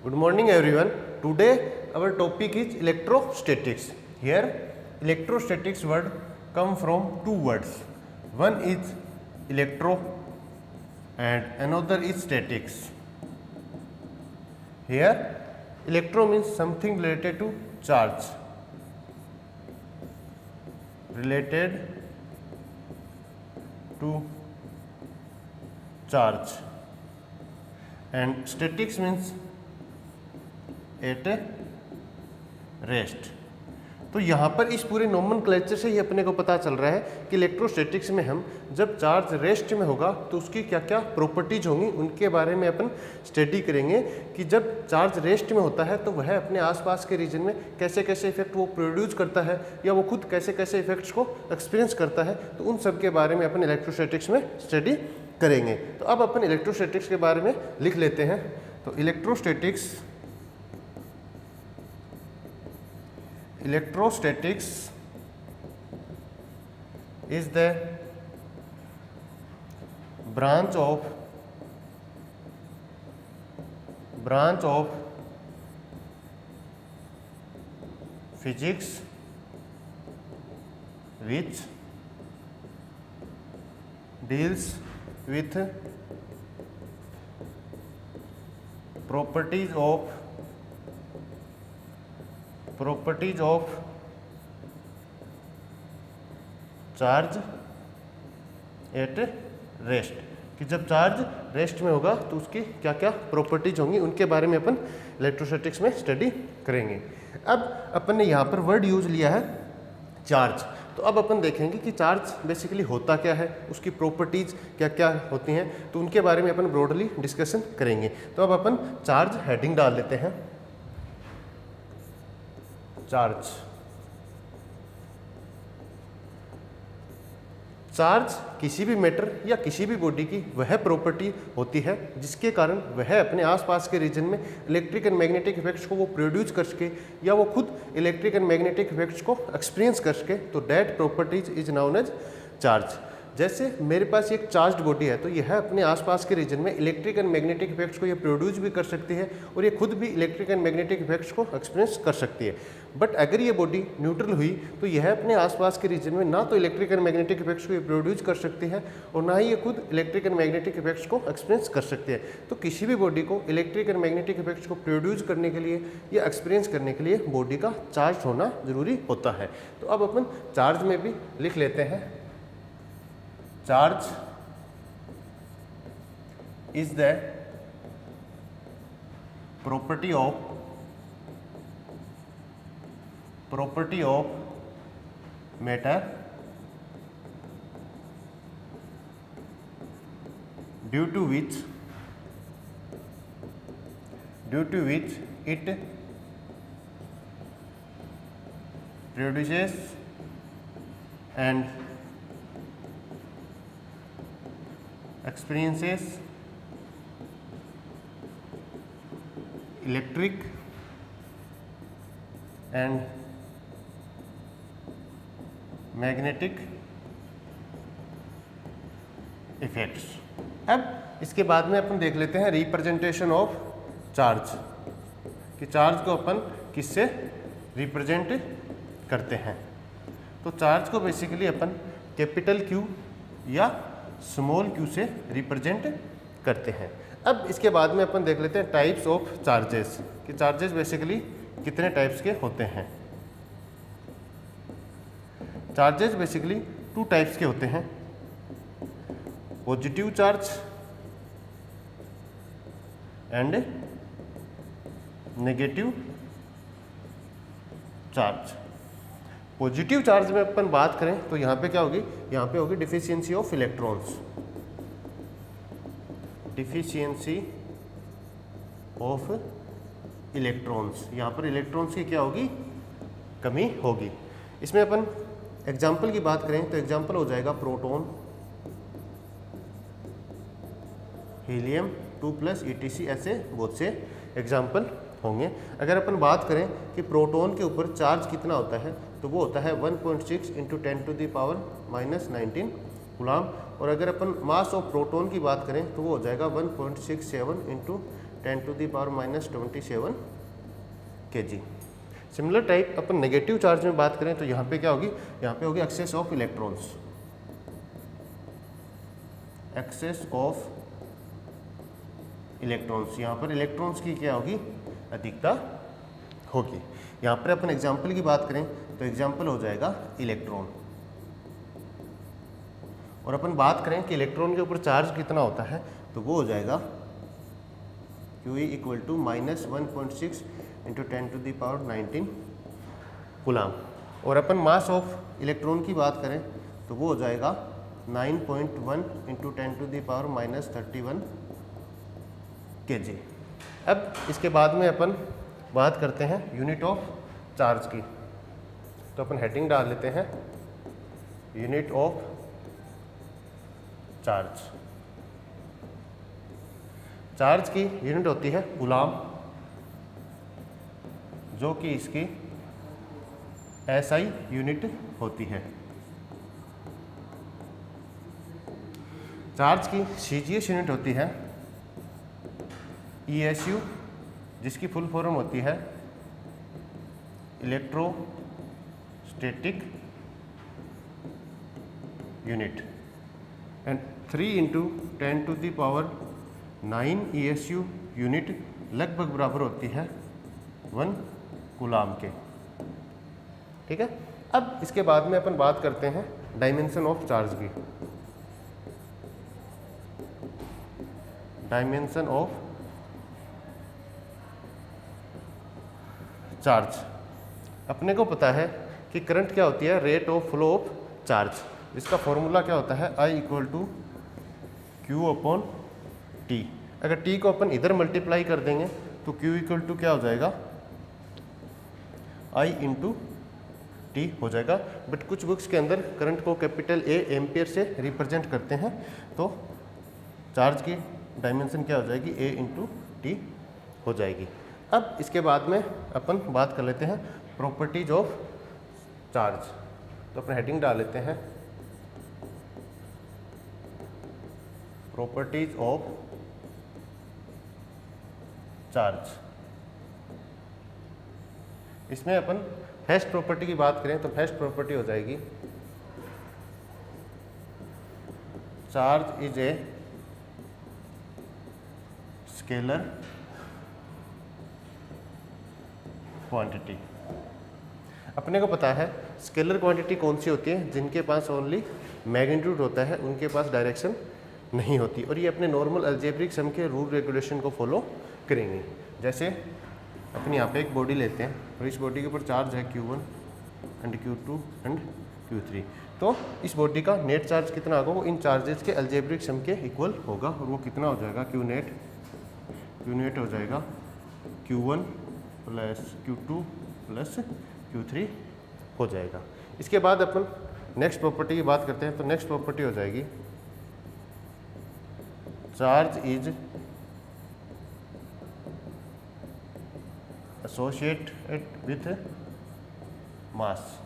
Good morning everyone. Today our topic is electrostatics. Here electrostatics word come from two words. One is electro and another is statics. Here electro means something related to charge. Related to charge. And statics means at rest. तो यहाँ पर इस पूरे nomenclature से ही अपने को पता चल रहा है कि इलेक्ट्रोस्टैटिक्स में हम जब चार्ज रेस्ट में होगा तो उसकी क्या क्या प्रॉपर्टीज होंगी उनके बारे में अपन स्टडी करेंगे कि जब चार्ज रेस्ट में होता है तो वह अपने आसपास के रीजन में कैसे कैसे इफेक्ट वो प्रोड्यूस करता है या वो खुद कैसे कैसे इफेक्ट्स को एक्सपीरियंस करता है, तो उन सब के बारे में अपन इलेक्ट्रोस्टैटिक्स में स्टडी करेंगे। तो अब अपन इलेक्ट्रोस्टैटिक्स के बारे में लिख लेते हैं। तो electrostatics is the branch of physics which deals with properties of charge at rest, कि जब चार्ज रेस्ट में होगा तो उसकी क्या क्या प्रॉपर्टीज होंगी उनके बारे में अपन इलेक्ट्रोस्टैटिक्स में स्टडी करेंगे। अब अपन ने यहाँ पर वर्ड यूज लिया है चार्ज। तो अब अपन देखेंगे कि चार्ज बेसिकली होता क्या है, उसकी प्रॉपर्टीज क्या क्या होती हैं, तो उनके बारे में अपन ब्रॉडली डिस्कशन करेंगे। तो अब अपन चार्ज हेडिंग डाल लेते हैं। चार्ज किसी भी मैटर या किसी भी बॉडी की वह प्रॉपर्टी होती है जिसके कारण वह अपने आसपास के रीजन में इलेक्ट्रिक एंड मैग्नेटिक इफेक्ट्स को वो प्रोड्यूस कर सके या वो खुद इलेक्ट्रिक एंड मैग्नेटिक इफेक्ट्स को एक्सपीरियंस कर सके, तो that properties is known as charge. जैसे मेरे पास एक चार्ज्ड बॉडी है तो यह अपने आसपास के रीजन में इलेक्ट्रिक एंड मैग्नेटिक इफेक्ट्स को ये प्रोड्यूस भी कर सकती है और ये खुद भी इलेक्ट्रिक एंड मैग्नेटिक इफेक्ट्स को एक्सपीरियंस कर सकती है। बट अगर ये बॉडी न्यूट्रल हुई तो यह अपने आसपास के रीजन में ना तो इलेक्ट्रिक एंड मैग्नेटिक इफेक्ट्स को ये प्रोड्यूस कर सकती है और ना ही ये खुद इलेक्ट्रिक एंड मैग्नेटिक इफेक्ट्स को एक्सपीरियंस कर सकती है। तो किसी भी बॉडी को इलेक्ट्रिक एंड मैग्नेटिक इफेक्ट्स को प्रोड्यूस करने के लिए या एक्सपीरियंस करने के लिए बॉडी का चार्ज होना जरूरी होता है। तो अब अपन चार्ज में भी लिख लेते हैं। Charge is the property of matter due to which it produces and experiences electric and magnetic effects. अब इसके बाद में अपन देख लेते हैं रिप्रेजेंटेशन ऑफ चार्ज, कि चार्ज को अपन किससे रिप्रेजेंट करते हैं। तो चार्ज को बेसिकली अपन कैपिटल Q या स्मॉल q से रिप्रेजेंट करते हैं। अब इसके बाद में अपन देख लेते हैं टाइप्स ऑफ चार्जेस, कि चार्जेस बेसिकली कितने टाइप्स के होते हैं। चार्जेस बेसिकली टू टाइप्स के होते हैं, positive charge and negative charge. Positive charge में अपन बात करें तो यहाँ पे क्या होगी, यहाँ पे होगी डिफिशियंसी ऑफ इलेक्ट्रॉन्स, यहाँ पर इलेक्ट्रॉन्स की क्या होगी, कमी होगी। इसमें अपन एग्जाम्पल की बात करें तो एग्जाम्पल हो जाएगा प्रोटॉन, हीलियम 2+ ETC, ऐसे बहुत से एग्जाम्पल होंगे। अगर अपन बात करें कि प्रोटॉन के ऊपर चार्ज कितना होता है तो वो होता है 1.6 × 10⁻⁻19 कूलम। और अगर अपन मास ऑफ प्रोटॉन की बात करें तो वो हो जाएगा 1.67 × 10⁻⁻27 kg। सिमिलर टाइप अपन नेगेटिव चार्ज में बात करें तो यहाँ पे क्या होगी, यहाँ पे होगी excess of electrons, excess of electrons. यहाँ पर इलेक्ट्रॉन्स की क्या होगी, अधिकता होगी। यहाँ पर अपन एग्जाम्पल की बात करें तो एग्जाम्पल हो जाएगा इलेक्ट्रॉन। और अपन बात करें कि इलेक्ट्रॉन के ऊपर चार्ज कितना होता है तो वो हो जाएगा QE = -1.6 × 10⁻19 कूलाम। और अपन मास ऑफ इलेक्ट्रॉन की बात करें तो वो हो जाएगा 9.1 × 10⁻31 kg। अब इसके बाद में अपन बात करते हैं यूनिट ऑफ चार्ज की। तो अपन हेडिंग डाल लेते हैं यूनिट ऑफ चार्ज। चार्ज की यूनिट होती है कूलाम, जो कि इसकी SI यूनिट होती है। चार्ज की CGS यूनिट होती है ESU, जिसकी फुल फॉर्म होती है electrostatic unit. And 3 × 10⁻9 ESU unit लगभग बराबर होती है 1 कूलाम के। ठीक है। अब इसके बाद में अपन बात करते हैं डायमेंशन ऑफ चार्ज की। Dimension of charge. अपने को पता है कि करंट क्या होती है, rate of flow of charge, जिसका फॉर्मूला क्या होता है I = Q/T। अगर T को अपन इधर मल्टीप्लाई कर देंगे तो Q = क्या हो जाएगा, I × T हो जाएगा। बट कुछ बुक्स के अंदर करंट को कैपिटल A एम्पियर से रिप्रेजेंट करते हैं, तो चार्ज की डायमेंशन क्या हो जाएगी, A × T हो जाएगी। अब इसके बाद में अपन बात कर लेते हैं प्रॉपर्टीज ऑफ चार्ज। तो अपन हेडिंग डाल लेते हैं प्रॉपर्टीज ऑफ चार्ज। इसमें अपन फर्स्ट प्रॉपर्टी की बात करें तो फर्स्ट प्रॉपर्टी हो जाएगी charge is a scalar quantity. अपने को पता है स्केलर क्वांटिटी कौन सी होती है, जिनके पास ओनली मैग्नीट्यूड होता है, उनके पास डायरेक्शन नहीं होती। और ये अपने नॉर्मल अलजेब्रिक सम के रूल रेगुलेशन को फॉलो करेंगे। जैसे अपन यहाँ पे एक बॉडी लेते हैं और इस बॉडी के ऊपर चार्ज है Q1 and Q2 and Q3। तो इस बॉडी का नेट चार्ज कितना होगा, वो इन चार्जेस के अलजेब्रिक सम के इक्वल होगा। और वो कितना हो जाएगा, Q नेट हो जाएगा Q1 + Q2 + Q3 हो जाएगा। इसके बाद अपन नेक्स्ट प्रॉपर्टी की बात करते हैं। तो नेक्स्ट प्रॉपर्टी हो जाएगी charge is associated with mass.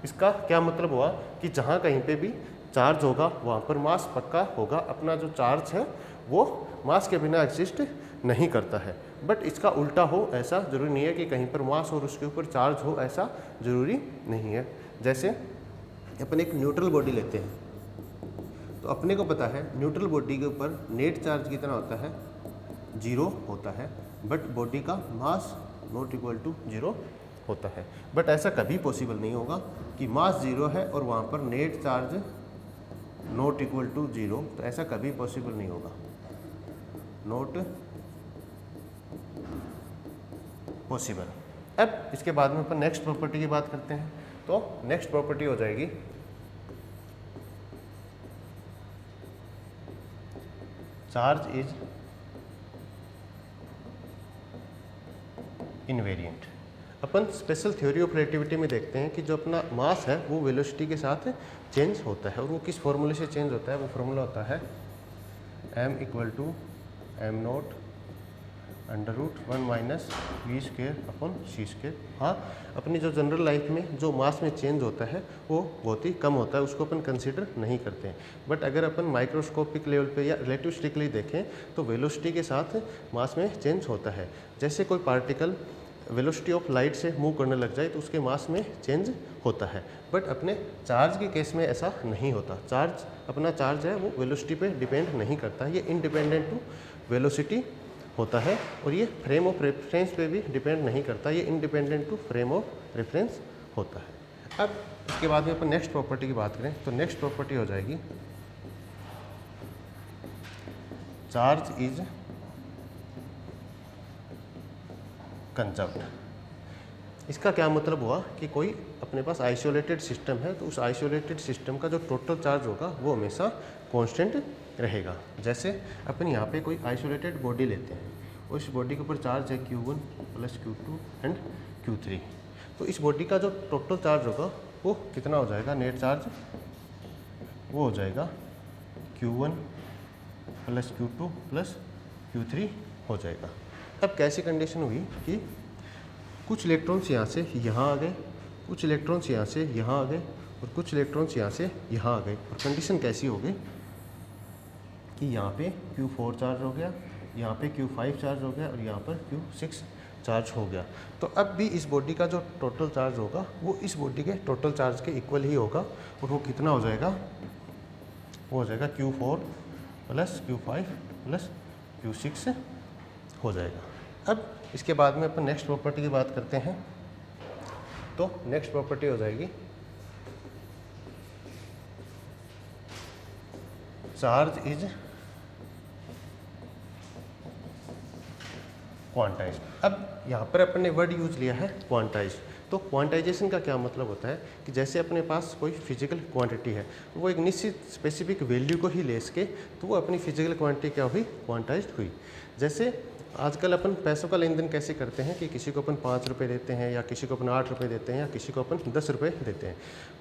इसका क्या मतलब हुआ कि जहाँ कहीं पे भी चार्ज होगा वहाँ पर मास पक्का होगा। अपना जो चार्ज है वो मास के बिना एग्जिस्ट नहीं करता है। बट इसका उल्टा हो ऐसा ज़रूरी नहीं है कि कहीं पर मास और उसके ऊपर चार्ज हो, ऐसा ज़रूरी नहीं है। जैसे अपन एक न्यूट्रल बॉडी लेते हैं तो अपने को पता है न्यूट्रल बॉडी के ऊपर नेट चार्ज कितना होता है, 0 होता है। बट बॉडी का मास नॉट इक्वल टू 0 होता है। बट ऐसा कभी पॉसिबल नहीं होगा कि मास 0 है और वहाँ पर net charge not equal to 0। तो ऐसा कभी पॉसिबल नहीं होगा, नॉट पॉसिबल। अब इसके बाद में अपन नेक्स्ट प्रॉपर्टी की बात करते हैं। तो नेक्स्ट प्रॉपर्टी हो जाएगी charge is invariant. Upon special theory of relativity में देखते हैं कि जो अपना मास है वो वेलोसिटी के साथ चेंज होता है। और वो किस फॉर्मूले से चेंज होता है, वो फॉर्मूला होता है m = m0 √1 minus v² upon c²। हाँ, अपनी जो जनरल लाइफ में जो मास में चेंज होता है वो बहुत ही कम होता है, उसको अपन कंसीडर नहीं करते हैं। बट अगर अपन माइक्रोस्कोपिक लेवल पे या रिलेटिविस्टिकली देखें तो वेलोसिटी के साथ मास में चेंज होता है। जैसे कोई पार्टिकल वेलोसिटी ऑफ लाइट से मूव करने लग जाए तो उसके मास में चेंज होता है। बट अपने चार्ज के केस में ऐसा नहीं होता। अपना चार्ज है वो वेलोसिटी पे डिपेंड नहीं करता, ये इंडिपेंडेंट टू वेलोसिटी होता है। और ये फ्रेम ऑफ रेफरेंस पे भी डिपेंड नहीं करता, ये independent to frame of reference होता है। अब इसके बाद में अपन नेक्स्ट प्रॉपर्टी की बात करें तो नेक्स्ट प्रॉपर्टी हो जाएगी चार्ज इज कंजर्व्ड। इसका क्या मतलब हुआ कि कोई अपने पास आइसोलेटेड सिस्टम है तो उस आइसोलेटेड सिस्टम का जो टोटल चार्ज होगा वो हमेशा कांस्टेंट रहेगा। जैसे अपन यहाँ पे कोई आइसोलेटेड बॉडी लेते हैं और इस बॉडी के ऊपर चार्ज है Q1 + Q2 एंड Q3, तो इस बॉडी का जो टोटल चार्ज होगा वो कितना हो जाएगा, नेट चार्ज वो हो जाएगा Q1 + Q2 + Q3 हो जाएगा। अब कैसी कंडीशन हुई कि कुछ इलेक्ट्रॉन्स यहाँ से यहाँ आ गए, कुछ इलेक्ट्रॉन्स यहाँ से यहाँ आ गए और कुछ इलेक्ट्रॉन्स यहाँ से यहाँ आ गए। और कंडीशन कैसी हो गई कि यहाँ पे Q4 चार्ज हो गया, यहाँ पे Q5 चार्ज हो गया और यहाँ पर Q6 चार्ज हो गया। तो अब भी इस बॉडी का जो टोटल चार्ज होगा वो इस बॉडी के टोटल चार्ज के इक्वल ही होगा। और वो कितना हो जाएगा, वो हो जाएगा Q4 + Q5 + Q6 हो जाएगा। अब इसके बाद में अपन नेक्स्ट प्रॉपर्टी की बात करते हैं तो नेक्स्ट प्रॉपर्टी हो जाएगी चार्ज इज क्वांटाइज्ड। अब यहाँ पर अपन ने वर्ड यूज लिया है क्वांटाइज्ड। तो क्वांटाइजेशन का क्या मतलब होता है कि जैसे अपने पास कोई फिजिकल क्वांटिटी है वो एक निश्चित स्पेसिफिक वैल्यू को ही ले सके तो वो अपनी फिजिकल क्वांटिटी क्या हुई, क्वांटाइज्ड हुई। जैसे आजकल अपन पैसों का लेन देन कैसे करते हैं कि किसी को अपन 5 रुपये देते हैं या किसी को अपन 8 रुपये देते हैं या किसी को अपन 10 रुपये देते हैं।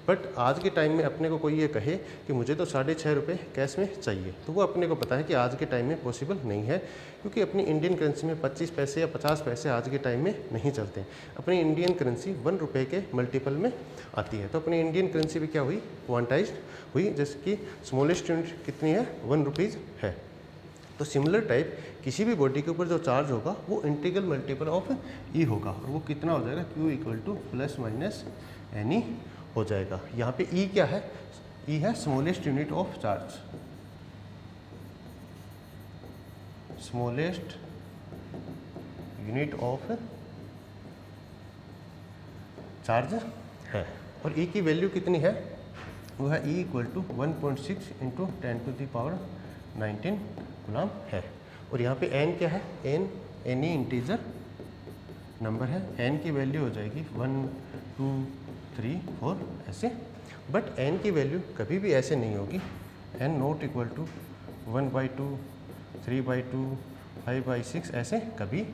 बट आज के टाइम में अपने को कोई ये कहे कि मुझे तो 6.5 रुपये कैश में चाहिए तो वो अपने को पता है कि आज के टाइम में पॉसिबल नहीं है, क्योंकि अपनी इंडियन करेंसी में 25 पैसे या 50 पैसे आज के टाइम में नहीं चलते। अपनी इंडियन करेंसी 1 रुपये के मल्टीपल में आती है। तो अपनी इंडियन करेंसी भी क्या हुई, क्वांटाइज्ड हुई, जैसे कि स्मॉलेस्ट यूनिट कितनी है, 1 रुपीज़ है। तो सिमिलर टाइप किसी भी बॉडी के ऊपर जो चार्ज होगा वो इंटीग्रल मल्टीपल ऑफ ई होगा और वो कितना हो जाएगा, Q = ±NE हो जाएगा। यहाँ पे ई क्या है, ई है smallest unit of charge, smallest unit of charge है। और ई की वैल्यू कितनी है, वो है E = 1.6 × 10⁻19 कूलम है। और यहाँ पे n क्या है, n एनी इंटीजर नंबर है, n की वैल्यू हो जाएगी 1 2 3 4 ऐसे। बट n की वैल्यू कभी भी ऐसे नहीं होगी, n ≠ 1/2 3/2 5/6 ऐसे कभी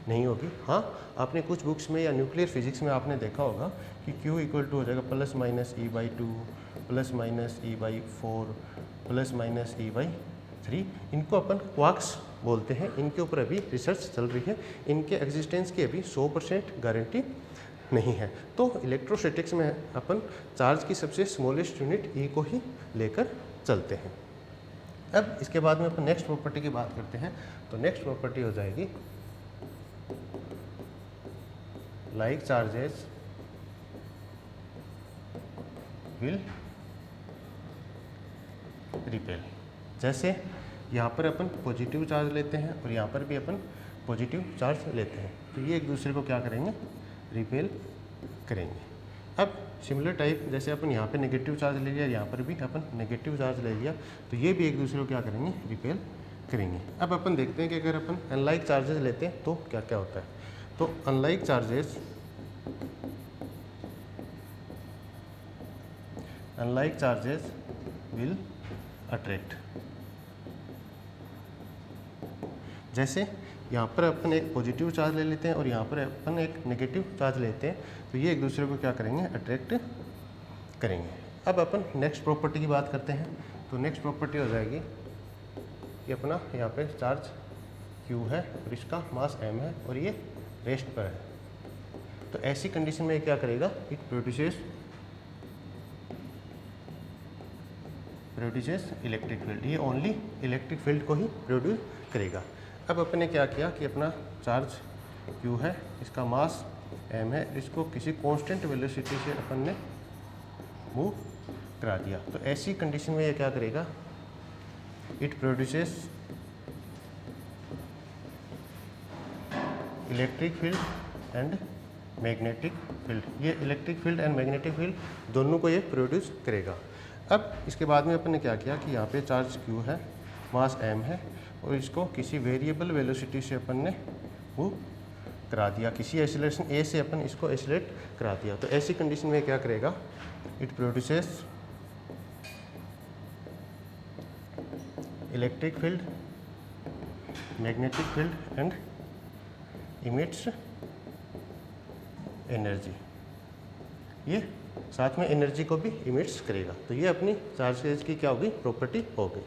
नहीं होगी। हाँ, आपने कुछ बुक्स में या न्यूक्लियर फिजिक्स में आपने देखा होगा कि Q = हो जाएगा ±E/2 ±E/4 ±E/3। इनको अपन क्वार्क्स बोलते हैं। इनके ऊपर अभी रिसर्च चल रही है, इनके एग्जिस्टेंस की अभी 100% गारंटी नहीं है। तो इलेक्ट्रोस्टैटिक्स में अपन चार्ज की सबसे स्मॉलेस्ट यूनिट ई को ही लेकर चलते हैं। अब इसके बाद में अपन नेक्स्ट प्रॉपर्टी की बात करते हैं तो नेक्स्ट प्रॉपर्टी हो जाएगी लाइक चार्जेस विल रिपेल। जैसे यहाँ पर अपन पॉजिटिव चार्ज लेते हैं और यहाँ पर भी अपन पॉजिटिव चार्ज लेते हैं, तो ये एक दूसरे को क्या करेंगे, रिपेल करेंगे। अब सिमिलर टाइप जैसे अपन यहाँ पे नेगेटिव चार्ज ले लिया, यहाँ पर भी अपन नेगेटिव चार्ज ले लिया, तो ये भी एक दूसरे को क्या करेंगे, रिपेल करेंगे। अब अपन देखते हैं कि अगर अपन अनलाइक चार्जेस लेते हैं तो क्या क्या होता है। तो अनलाइक चार्जेस विल अट्रैक्ट। जैसे यहाँ पर अपन एक पॉजिटिव चार्ज ले लेते हैं और यहाँ पर अपन एक नेगेटिव चार्ज लेते हैं, तो ये एक दूसरे को क्या करेंगे, अट्रैक्ट करेंगे। अब अपन नेक्स्ट प्रॉपर्टी की बात करते हैं तो नेक्स्ट प्रॉपर्टी हो जाएगी कि अपना यहाँ पे चार्ज Q है और इसका मास m है और ये रेस्ट पर है। तो ऐसी कंडीशन में ये क्या करेगा, इट प्रोड्यूसेस इलेक्ट्रिक फील्ड, ये ओनली इलेक्ट्रिक फील्ड को ही प्रोड्यूस करेगा। अब अपन ने क्या किया कि अपना चार्ज Q है, इसका मास m है, इसको किसी कांस्टेंट वेलोसिटी से अपन ने मूव करा दिया। तो ऐसी कंडीशन में ये क्या करेगा, it produces electric field and magnetic field. ये electric field and magnetic field दोनों को ये प्रोड्यूस करेगा। अब इसके बाद में अपन ने क्या किया कि यहाँ पे चार्ज Q है, मास m है और इसको किसी वेरिएबल वेलोसिटी से अपन ने मूव करा दिया, किसी एक्सीलरेशन a से अपन इसको एक्सीलरेट करा दिया। तो ऐसी कंडीशन में क्या करेगा, it produces electric field, magnetic field and emits energy. ये साथ में एनर्जी को भी इमिट्स करेगा। तो ये अपनी चार्ज की क्या होगी, प्रॉपर्टी होगी।